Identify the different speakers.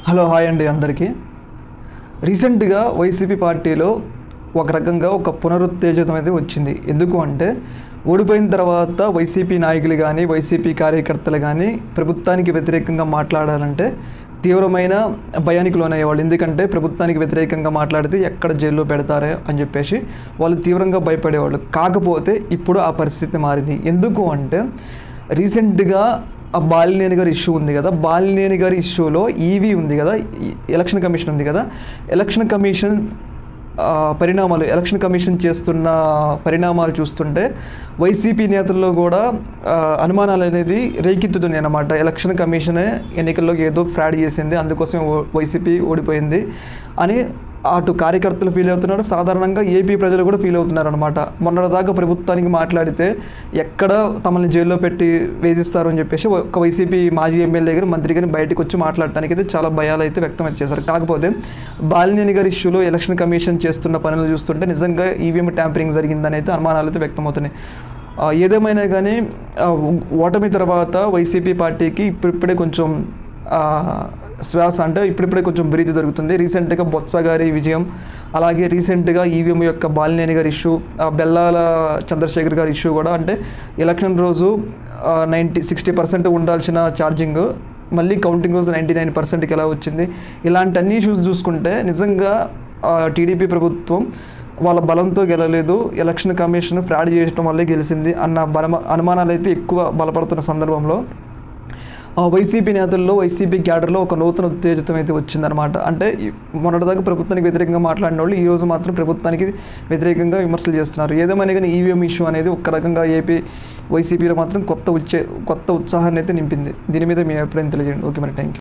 Speaker 1: Hello hi అండి అందరికీ. రీసెంట్గా వైసీపీ పార్టీలో ఒక రకంగా ఒక పునరుత్తేజం అయితే వచ్చింది. ఎందుకు అంటే ఓడిపోయిన తర్వాత వైసీపీ నాయకులు కానీ వైసీపీ కార్యకర్తలు కానీ ప్రభుత్వానికి వ్యతిరేకంగా మాట్లాడాలంటే తీవ్రమైన భయానికి లోనయ్యేవాళ్ళు. ఎందుకంటే ప్రభుత్వానికి వ్యతిరేకంగా మాట్లాడితే ఎక్కడ జైల్లో పెడతారో అని చెప్పేసి వాళ్ళు తీవ్రంగా భయపడేవాళ్ళు. కాకపోతే ఇప్పుడు ఆ పరిస్థితి మారింది. ఎందుకు అంటే రీసెంట్గా ఆ బాలినేని గారి ఇష్యూ ఉంది కదా, బాలినేని గారి ఇష్యూలో ఈవీ ఉంది కదా, ఎలక్షన్ కమిషన్ ఉంది కదా, ఎలక్షన్ కమిషన్ ఎలక్షన్ కమిషన్ చేస్తున్న పరిణామాలు చూస్తుంటే వైసీపీ నేతల్లో కూడా అనుమానాలు అనేది రేకెత్తుతున్నాయి అన్నమాట. ఎలక్షన్ కమిషనే ఎన్నికల్లో ఏదో ఫ్రాడ్ చేసింది, అందుకోసం వైసీపీ ఓడిపోయింది అని అటు కార్యకర్తలు ఫీల్ అవుతున్నారు, సాధారణంగా ఏపీ ప్రజలు కూడా ఫీల్ అవుతున్నారు అనమాట. మొన్నటిదాకా ప్రభుత్వానికి మాట్లాడితే ఎక్కడ తమని జైల్లో పెట్టి వేధిస్తారు అని చెప్పేసి ఒక వైసీపీ మాజీ ఎమ్మెల్యే గారు మంత్రి గారిని బయటకు వచ్చి మాట్లాడటానికి అయితే చాలా భయాలు అయితే వ్యక్తం చేశారు. కాకపోతే బాలినేని గారి ఇష్యూలో ఎలక్షన్ కమిషన్ చేస్తున్న పనులు చూస్తుంటే నిజంగా ఈవీఎం ట్యాంపరింగ్ జరిగిందని అయితే అనుమానాలు అయితే వ్యక్తమవుతున్నాయి. ఏదేమైనా కానీ ఓటమి తర్వాత వైసీపీ పార్టీకి ఇప్పుడిప్పుడే కొంచెం శ్వాస అంటే ఇప్పుడిప్పుడే కొంచెం బ్రీత్ దొరుకుతుంది. రీసెంట్గా బొత్స గారి విజయం, అలాగే రీసెంట్గా ఈవీఎం యొక్క బాలినేని గారి ఇష్యూ, బెల్లాల చంద్రశేఖర్ గారి ఇష్యూ కూడా, అంటే ఎలక్షన్ రోజు 60% ఉండాల్సిన ఛార్జింగ్ మళ్ళీ కౌంటింగ్ రోజు 99%కి ఎలా వచ్చింది, ఇలాంటి అన్ని ఇష్యూస్ చూసుకుంటే నిజంగా టీడీపీ ప్రభుత్వం వాళ్ళ బలంతో గెలలేదు, ఎలక్షన్ కమిషన్ ఫ్రాడ్ చేయడం వల్లే గెలిచింది అన్న అనుమానాలు అయితే ఎక్కువ బలపడుతున్న సందర్భంలో వైసీపీ నేతల్లో వైసీపీ క్యాడర్లో ఒక నూతన ఉత్తేజితం అయితే వచ్చిందనమాట. అంటే మొన్నటిదాకా ప్రభుత్వానికి వ్యతిరేకంగా మాట్లాడిన వాళ్ళు ఈరోజు మాత్రం ప్రభుత్వానికి వ్యతిరేకంగా విమర్శలు చేస్తున్నారు. ఏదేమైనా కానీ ఈవీఎం ఇష్యూ అనేది ఒక రకంగా ఏపీ వైసీపీలో మాత్రం కొత్త ఉత్సాహాన్ని అయితే నింపింది. దీని మీద మీ అభిప్రాయం తెలియజేయండి. ఓకే, మరి థ్యాంక్ యూ.